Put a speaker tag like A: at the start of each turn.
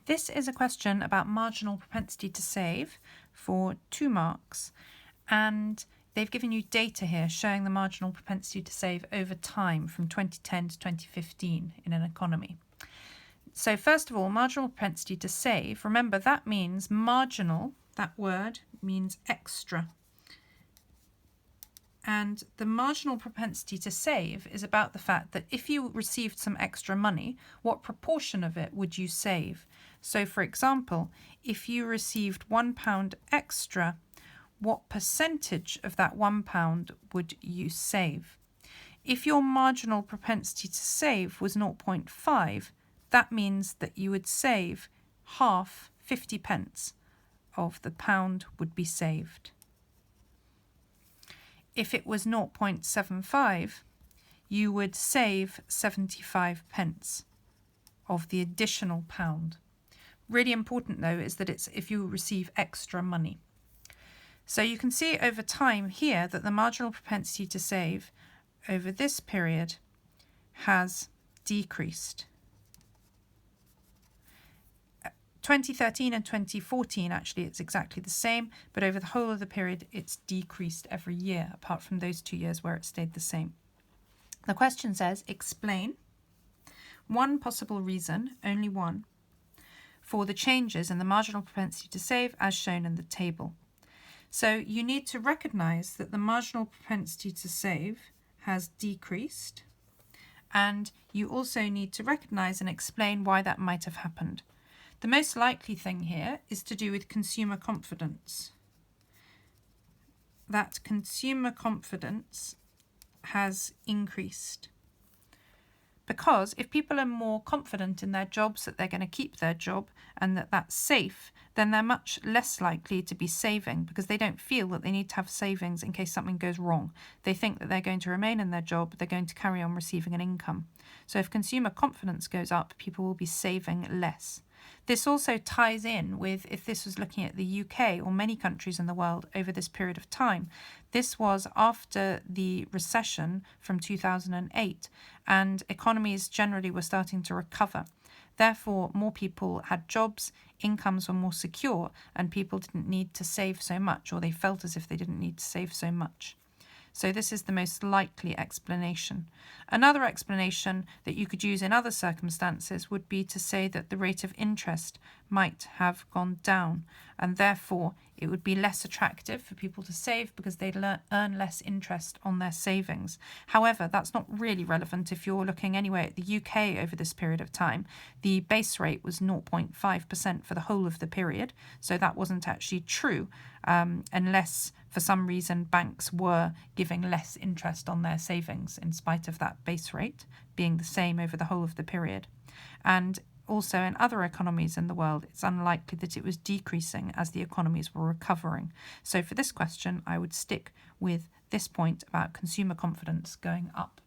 A: This is a question about marginal propensity to save for 2 marks, and they've given you data here showing the marginal propensity to save over time from 2010 to 2015 in an economy. So first of all, marginal propensity to save, remember that means marginal, that word means extra. And the marginal propensity to save is about the fact that if you received some extra money, what proportion of it would you save? So for example, if you received £1 extra, what percentage of that £1 would you save? If your marginal propensity to save was 0.5, that means that you would save half, 50 pence of the pound would be saved. If it was 0.75, you would save 75 pence of the additional pound. Really important though is that it's if you receive extra money. So you can see over time here that the marginal propensity to save over this period has decreased. 2013 and 2014, actually, it's exactly the same, but over the whole of the period, it's decreased every year, apart from those 2 years where it stayed the same. The question says, explain one possible reason, only one, for the changes in the marginal propensity to save as shown in the table. So you need to recognize that the marginal propensity to save has decreased, and you also need to recognize and explain why that might have happened. The most likely thing here is to do with consumer confidence. That consumer confidence has increased. Because if people are more confident in their jobs, that they're going to keep their job and that that's safe, then they're much less likely to be saving because they don't feel that they need to have savings in case something goes wrong. They think that they're going to remain in their job, they're going to carry on receiving an income. So if consumer confidence goes up, people will be saving less. This also ties in with if this was looking at the UK or many countries in the world over this period of time. This was after the recession from 2008 and economies generally were starting to recover. Therefore, more people had jobs, incomes were more secure, and people didn't need to save so much, or they felt as if they didn't need to save so much. So this is the most likely explanation. Another explanation that you could use in other circumstances would be to say that the rate of interest might have gone down, and therefore it would be less attractive for people to save because they'd earn less interest on their savings. However, that's not really relevant if you're looking anyway at the UK over this period of time. The base rate was 0.5% for the whole of the period, so that wasn't actually true unless for some reason banks were giving less interest on their savings in spite of that base rate being the same over the whole of the period. And also in other economies in the world, it's unlikely that it was decreasing as the economies were recovering. So for this question, I would stick with this point about consumer confidence going up.